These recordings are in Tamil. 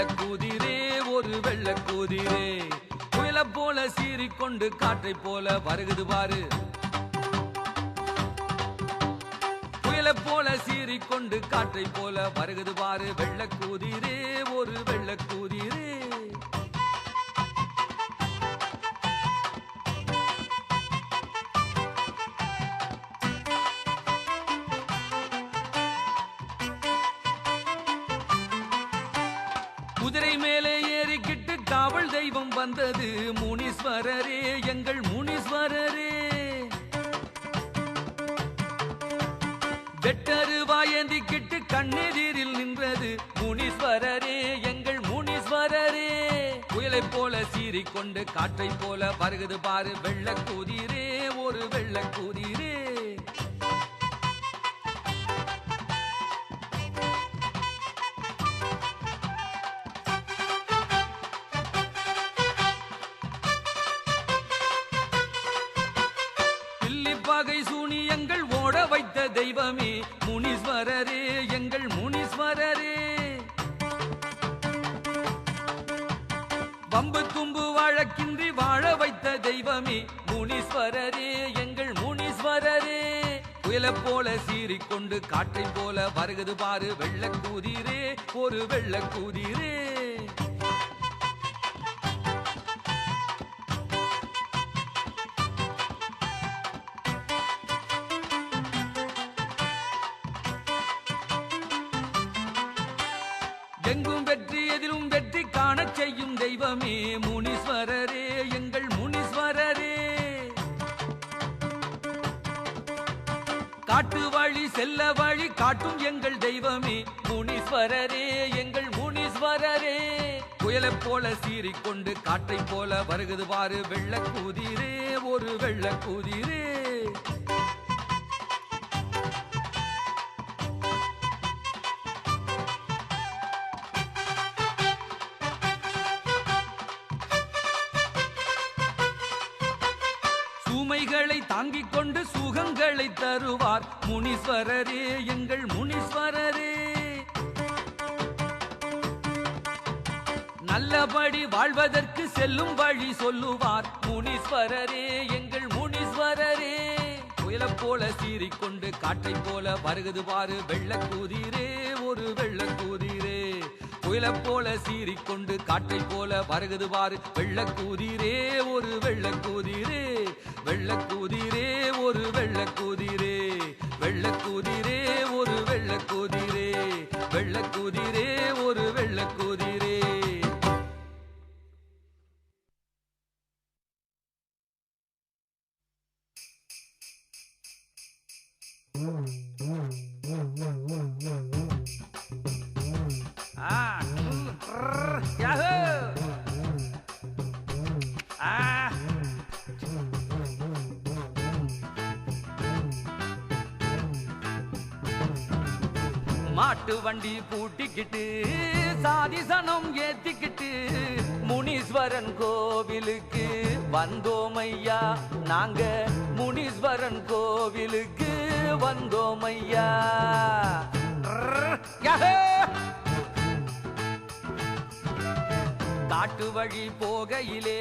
வெள்ளக்கூதிரே ஒரு வெள்ளக்கூதிரே புயல போல சீறிக்கொண்டு காற்றை போல வருகுது பாரு புயல போல சீறிக்கொண்டு காற்றை போல வருகுது பாரு வெள்ளக்கூதிரே ஒரு வெள்ளக்கூதிரே குதிரை மேலே ஏறிக்கிட்டு காவல் தெய்வம் வந்தது முனீஸ்வரரே எங்கள் முனீஸ்வரரே வெட்டருவாயந்திக்கிட்டு கண்ணெதிரில் நின்றது முனீஸ்வரரே எங்கள் முனீஸ்வரரே புயலை போல சீறிக்கொண்டு காற்றை போல வருகுது பாரு வெள்ளக்கூதிரே ஒரு வெள்ளக்கூதிரே பகை சூனியங்கள் ஓட வைத்த தெய்வமே முனீஸ்வரரே எங்கள் முனீஸ்வரரே வம்பு தும்பு வழக்கின்றி வாழ வைத்த தெய்வமே முனீஸ்வரரே எங்கள் முனீஸ்வரரே புயல போல சீறிக்கொண்டு காற்றை போல வருகுது பாரு வெள்ளக்கூதிரே ஒரு வெள்ளக்கூதிரே எங்கும் வெற்றி எதிலும் வெற்றி காண செய்யும் தெய்வமே முனீஸ்வரரே எங்கள் முனீஸ்வரரே காட்டு வழி செல்ல வழி காட்டும் எங்கள் தெய்வமே முனீஸ்வரரே எங்கள் முனீஸ்வரரே புயலை போல சீறிக்கொண்டு காற்றை போல வருகுது பாரு வெள்ளக்கூதிரே ஒரு வெள்ளக்கூதிரே சுமைகளை தாங்கிக் கொண்டு சுகங்களை தருவார் முனீஸ்வரரே எங்கள் முனீஸ்வரரே நல்லபடி வாழ்வதற்கு செல்லும் வழி சொல்லுவார் முனீஸ்வரரே எங்கள் முனீஸ்வரரே புயல போல சீறிக்கொண்டு காற்றை போல வருகுது பாரு வெள்ளக்கூதிரே ஒரு வெள்ளக்கூதிரே புயல போல சீறிக்கொண்டு காற்றை போல வருகுது பாரு வெள்ளக்கூதிரே ஒரு வெள்ளக்கூதிரே வெள்ளக்கூதிரே ஒரு வெள்ளக்கூதிரே வெள்ளக்கூதிரே ஒரு வெள்ளக்கூதிரே வெள்ளக்கூதிரே ஒரு வெள்ளக்கூதிரே மாட்டு வண்டி பூட்டிக்கிட்டு சாதி சனம் ஏத்திக்கிட்டு முனீஸ்வரன் கோவிலுக்கு வந்தோம் ஐயா நாங்க முனீஸ்வரன் கோவிலுக்கு வந்தோம் ஐயா காட்டு வழி போகையிலே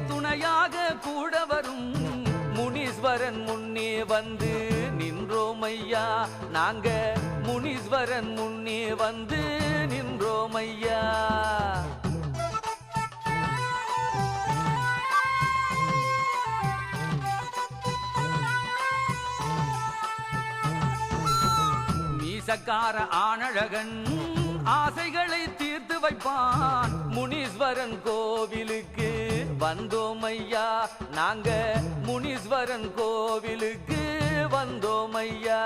துணையாக கூட வரும் முனீஸ்வரன் முன்னே வந்து நின்றோம் ஐயா நாங்க முனீஸ்வரன் முன்னே வந்து நின்றோம் ஐயா மீசக்கார ஆணழகன் ஆசைகளை தீர்த்து வைப்பான் முனீஸ்வரன் கோவிலுக்கு வந்தோம் ஐயா நாங்க முனீஸ்வரன் கோவிலுக்கு வந்தோம் ஐயா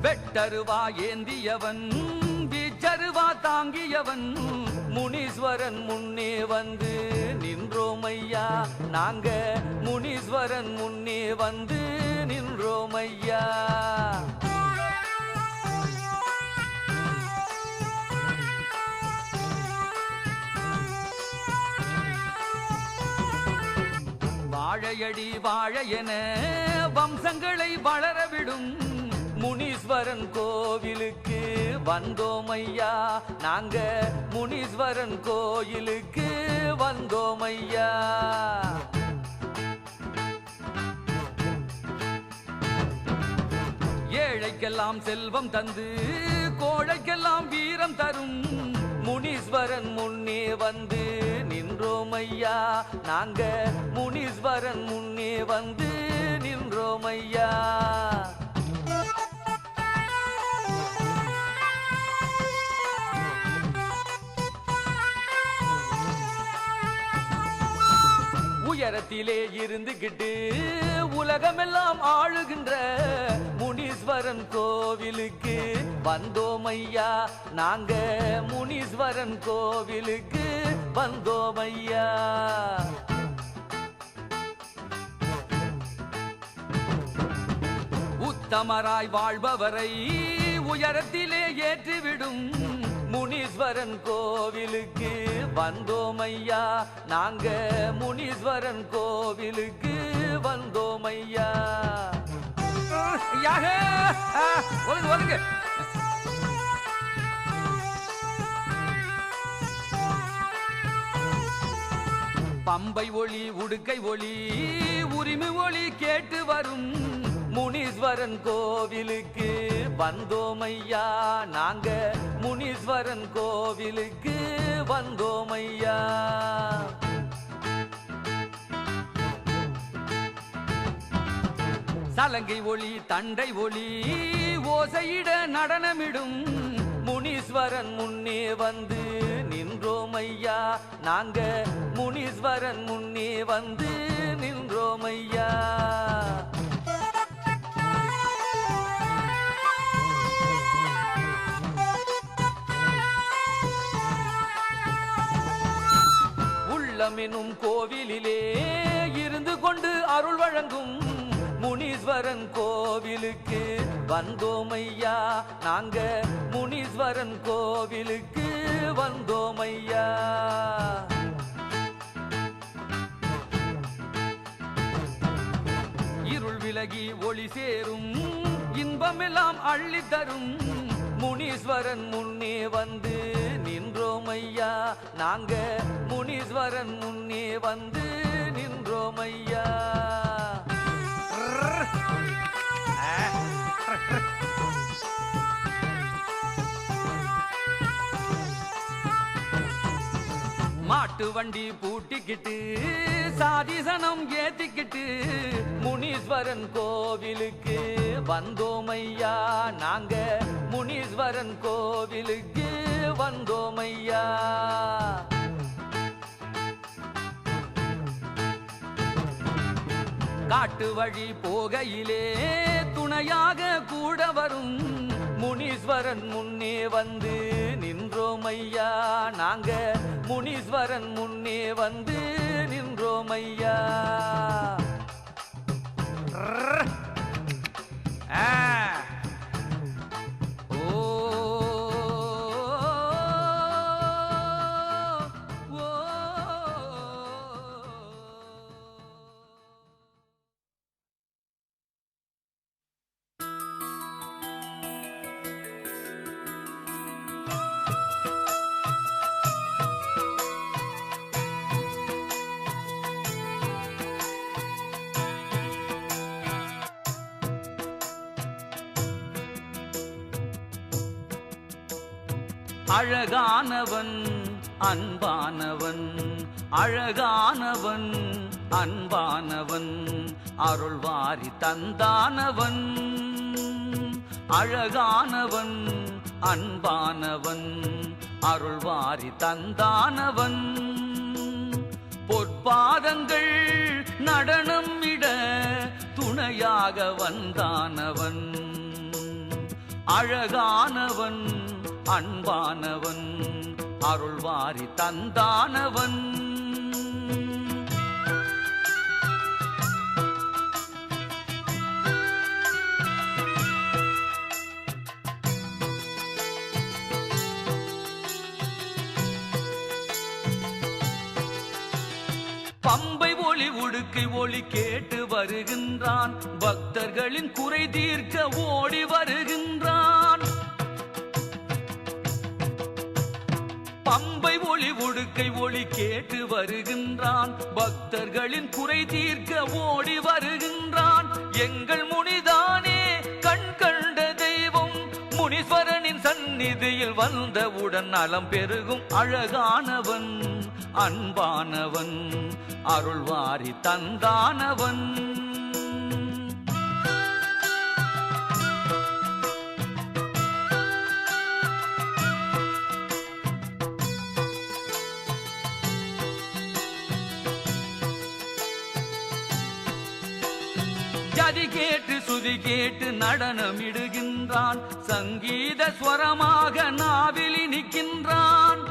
வெட்டருவா ஏந்தியவன் வீச்சருவா தாங்கியவன் முனீஸ்வரன் முன்னே வந்து நின்றோம் ஐயா நாங்க முனீஸ்வரன் முன்னே வந்து நின்றோம் ஐயா வாழையடி வாழையென வம்சங்களை வளரவிடும் முனீஸ்வரன் கோவிலுக்கு வந்தோம் ஐயா, நாங்க முனீஸ்வரன் கோயிலுக்கு வந்தோம் ஐயா. ஏழைக்கெல்லாம் செல்வம் தந்து கோழைக்கெல்லாம் வீரம் தரும் முனீஸ்வரன் முன்னே வந்து நின்றோம் ஐயா, நாங்க முனீஸ்வரன் முன்னே வந்து நின்றோம் ஐயா. உயரத்திலே இருந்துகிட்டு உலகமெல்லாம் ஆளுகின்ற முனீஸ்வரன் கோவிலுக்கு வந்தோம் ஐயா, நாங்க முனீஸ்வரன் கோவிலுக்கு வந்தோம் ஐயா. உத்தமராய் வாழ்பவரை உயரத்திலே ஏற்றிவிடும் முனீஸ்வரன் கோவிலுக்கு வந்தோம் ஐயா, நாங்க முனீஸ்வரன் கோவிலுக்கு வந்தோம் ஐயா. ஒதுங்க பம்பை ஒளி உடுக்கை ஒளி உரிமை ஒளி கேட்டு வரும் முனீஸ்வரன் கோவிலுக்கு வந்தோம் ஐயா, நாங்க முனீஸ்வரன் கோவிலுக்கு வந்தோம் ஐயா. சலங்கை ஒளி தண்டை ஒளி ஓசையிட நடனமிடும் முனீஸ்வரன் முன்னே வந்து நின்றோம் ஐயா, நாங்க முனீஸ்வரன் முன்னே வந்து நின்றோம் ஐயா. உள்ளமெனும் கோவிலிலே இருந்து கொண்டு அருள் வழங்கும் முனீஸ்வரன் கோவிலுக்கு வந்தோம் ஐயா, நாங்க முனீஸ்வரன் கோவிலுக்கு வந்தோம் ஐயா. இருள் விலகி ஒளி சேரும் இன்பமெல்லாம் அள்ளி தரும் முனீஸ்வரன் முன்னே வந்து நின்றோம் ஐயா, நாங்க முனீஸ்வரன் முன்னே வந்து நின்றோம் ஐயா. மாட்டு வண்டி பூட்டிக்கிட்டு சாதிசனம் ஏத்திக்கிட்டு முனீஸ்வரன் கோவிலுக்கு வந்தோம் ஐயா, நாங்க முனீஸ்வரன் கோவிலுக்கு வந்தோம் ஐயா. காட்டு வழி போகையிலே துணையாக கூட வரும் முனீஸ்வரன் முன்னே வந்து நின்றோம் ஐயா, நாங்க முனீஸ்வரன் முன்னே வந்து நின்றோம் ஐயா. அழகானவன் அன்பானவன், அழகானவன் அன்பானவன், அருள் வாரி தந்தானவன். அழகானவன் அன்பானவன், அருள் வாரி தந்தானவன். பொற்பாதங்கள் நடனம் இட துணையாக வந்தானவன். அழகானவன் அன்பானவன், அருள் வாரி தந்தானவன். பம்பை ஒளி உடுக்கை ஒளி கேட்டு வருகின்றான், பக்தர்களின் குறை தீர்க்க ஓடி வருகின்றான். பம்பை ஒளி உடுக்கை ஒளி கேட்டு வருகின்றான், பக்தர்களின் குறை தீர்க்க ஓடி வருகின்றான். எங்கள் முனிதானே கண் கண்ட தெய்வம், முனீஸ்வரனின் சந்நிதியில் வந்தவுடன் நலம் பெருகும் அழகானவன், அன்பானவன், அருள்வாரி தந்தானவன். ஜதி கேட்டு சுதி கேட்டு நடனமிடுகின்றான், சங்கீத ஸ்வரமாக நாவில் நிற்கின்றான்.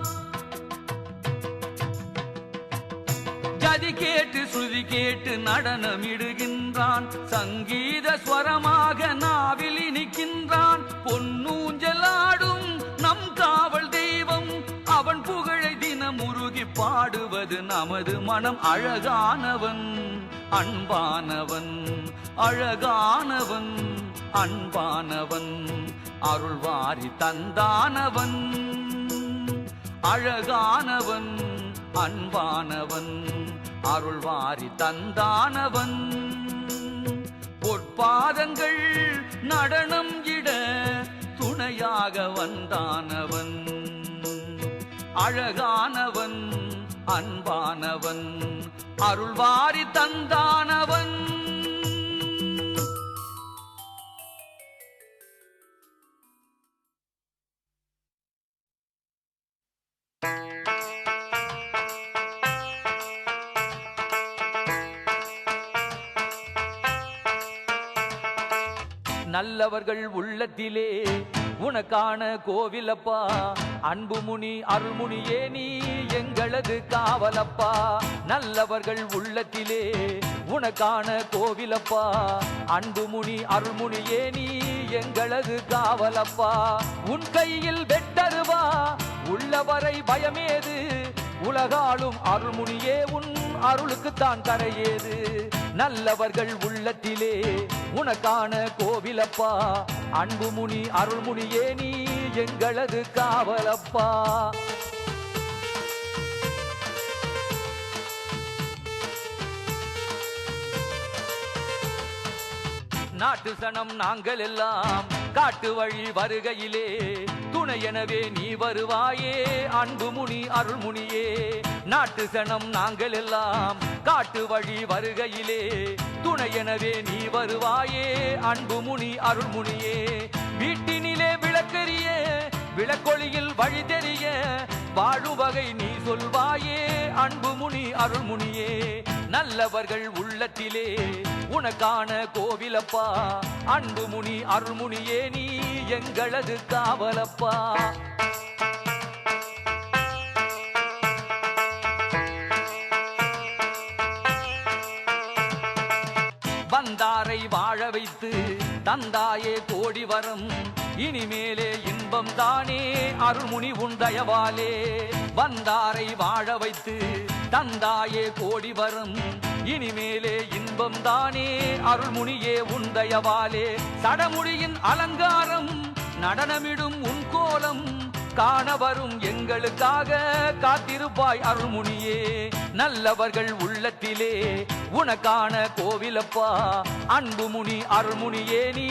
ஜதி கேட்டு சுதி கேட்டு நடனமிடுகின்றான், சங்கீத ஸ்வரமாக நாவில் நிற்கின்றான். பொன்னூஞ்சலாடும் நம் காவல் தெய்வம், அவன் புகழை தினமுருகி பாடுவது நமது மனம். அழகானவன், அன்பானவன், அழகானவன், அன்பானவன், அருள்வாரி தந்தானவன். அழகானவன், அன்பானவன், அருள்வாரி தந்தானவன். பொற்பாதங்கள் நடனம் இட துணையாக வந்தானவன். அழகானவன், அன்பானவன், அருள்வாரி தந்தானவன். நல்லவர்கள் உள்ளத்திலே உனக்கான கோவிலப்பா, அன்புமுனி அருள்முனியே நீ எங்களது காவலப்பா. நல்லவர்கள் உள்ளத்திலே உனக்கான கோவிலப்பா, அன்புமுனி அருள்முனியே நீ எங்களது காவலப்பா. உன் கையில் வெட்டருவா உள்ளவரை பயமேது, உலகாலும் அருள்முனியே உன் அருளுக்குத்தான் கரையேது. நல்லவர்கள் உள்ளத்திலே உனக்கான கோவிலப்பா, அன்புமுனி அருள்முனியே நீ எங்களது காவலப்பா. நாட்டு சனம் நாங்கள் எல்லாம் காட்டு வழி வருகையிலே, துணை எனவே நீ வருவாயே அன்புமுனி அருள்முனியே. நாட்டு சனம் நாங்கள் எல்லாம் காட்டு வழி வருகையிலே, துணை எனவே நீ வருவாயே அன்புமுனி அருள்முனியே. வீட்டினிலே விளக்கெரிய விளக்கொளியில் வழி தெரிய, வாழும் வகை நீ சொல்வாயே அன்புமுனி அருள்முனியே. நல்லவர்கள் உள்ளத்திலே உனக்கான கோவிலப்பா, அன்புமுனி அருள்முனியே நீ எங்களது காவலப்பா. வந்தாரை வாழ வைத்து தந்தாயே கோடி வரம், இனிமேலே இன்பம் தானே அருள்முனி உன் தயவாலே. வந்தாரை வாழ வைத்து தந்தாயே கோடி வரம், இனிமேலே இன்பம் தானே அருள்முனியே உன் தயவாலே. சடமுடியின் அலங்காரம் நடனமிடும் உன் கோலம், காண வரும் எங்களுக்காக காத்திருப்பாய் அருள்முனியே. நல்லவர்கள் உள்ளத்திலே உனக்கான கோவிலப்பா, அன்புமுனி அருள்முனியே நீ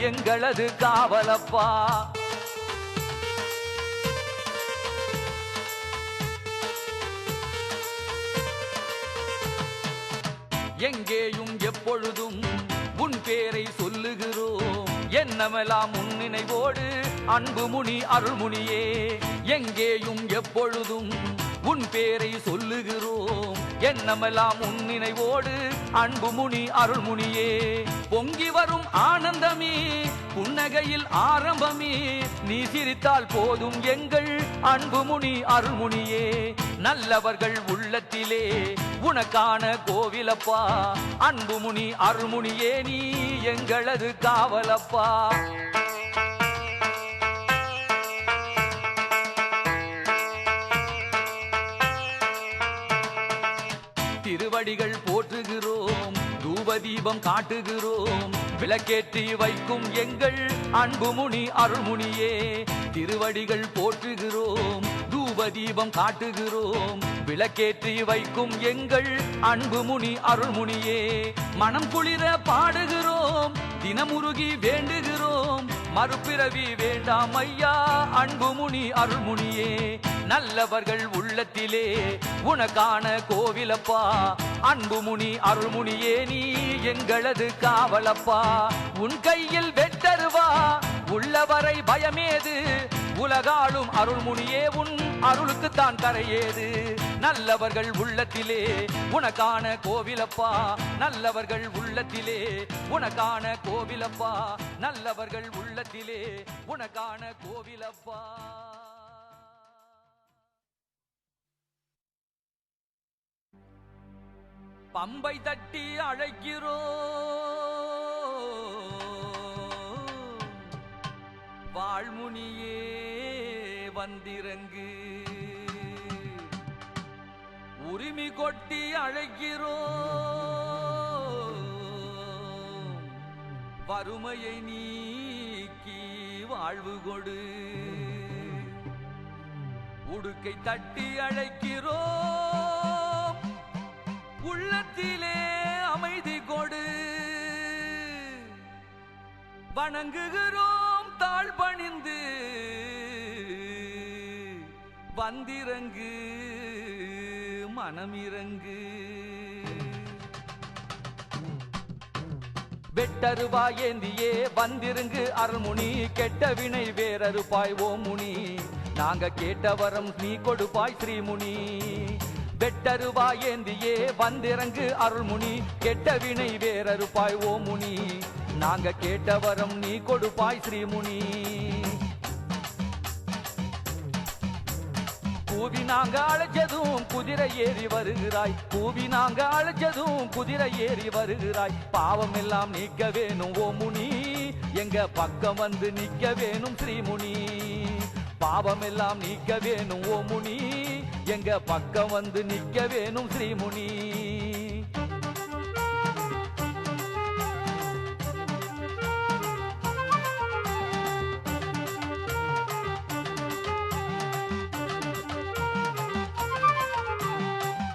எங்களது காவலப்பா. எங்கேயும் எப்பொழுதும் உன் பேரை சொல்லுகிறோம், எண்ணமெல்லாம் உன் நினைவோடு அன்புமுனி அருள்முனியே. எங்கேயும் எப்பொழுதும் உன் பேரை சொல்லுகிறோம், எண்ணமெல்லாம் உன் நினைவோடு அன்புமுனி அருள்முனியே. பொங்கி வரும் ஆனந்தமே புன்னகையில் ஆரம்பமே, நீ சிரித்தால் போதும் எங்கள் அன்புமுனி அருள்முனியே. நல்லவர்கள் உள்ளத்திலே உனக்கான கோவிலப்பா, அன்புமுனி அருள்முனியே நீ எங்களது காவலப்பா. திருவடிகள் போற்றுகிறோம், தூப தீபம் காட்டுகிறோம், விளக்கேற்றி வைக்கும் எங்கள் அன்புமுனி அருள்முனியே. திருவடிகள் போற்றுகிறோம், தூப தீபம் காட்டுகிறோம், விளக்கேற்றி வைக்கும் எங்கள் அன்புமுனி அருள்முனியே. மனம் குளிர பாடுகிறோம், தினமுருகி வேண்டுகிறோம், மறுபிறவி வேண்டாம் ஐயா அன்புமுனி அருள்முனியே. நல்லவர்கள் உள்ளத்திலே உனக்கான கோவிலப்பா, அன்புமுனி அருள்முனியே நீ எங்களது காவலப்பா. உன் கையில் வெட்டருவா உள்ளவரை பயமேது, உலகாளும் அருள்முனியே உன் அருளுக்குத்தான் கரையேது. நல்லவர்கள் உள்ளத்திலே உனக்கான கோவிலப்பா, நல்லவர்கள் உள்ளத்திலே உனக்கான கோவிலப்பா, நல்லவர்கள் உள்ளத்திலே உனக்கான கோவிலப்பா. பம்பை தட்டி அழைக்கிறோ வாழ்முனியே வந்திறங்கு, உரிமை கொட்டி அழைக்கிறோ வறுமையை நீக்கி வாழ்வு கொடு, உடுக்கை தட்டி அழைக்கிறோ உள்ளத்திலே அமைதி கொடு, வணங்குகிறோம் தாழ் பணிந்து வந்திறங்கு மனமிறங்கு. வெட்டருவா ஏந்தியே வந்திருங்கு அருள்முனி, கெட்ட வினை வேறறுப்பாய் ஓ முனி, நாங்க கேட்ட வரம் நீ கொடுப்பாய் ஸ்ரீமுனி. வெட்டருவா ஏந்தியே வந்திறங்கு அருள்முனி, கெட்ட வினை வேறறுப்பாய் ஓ முனி, நாங்க கேட்ட வரம் நீ கொடுப்பாய் ஸ்ரீமுனி. கூவி நாங்க அழைச்சதும் குதிரை ஏறி வருகிறாய், கூவி நாங்க அழைச்சதும் குதிரை ஏறி வருகிறாய், பாவம் எல்லாம் நீக்க வேணும் ஓ முனி, எங்க பக்கம் வந்து நிக்க வேணும் ஸ்ரீமுனி. பாவம் எல்லாம் நீக்க வேணும் ஓ முனி, எங்க பக்கம் வந்து நிக்க வேணும் ஸ்ரீமுனி.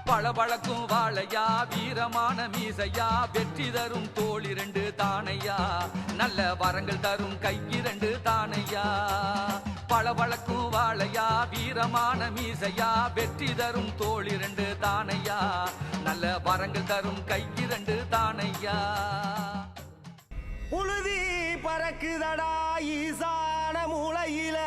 பளபளக்கும் வாழையா வீரமான மீசையா, வெற்றி தரும் தோள் 2 தானையா, நல்ல வரங்கள் தரும் கை 2 தானையா. பளபளக்கும் வாழையா வீரமான மீசையா, வெற்றி தரும் தோள் 2 தானையா, நல்ல வரங்கள் தரும் கை 2 தானையா. புழுதி பறக்குதடா ஈசான மூலையில,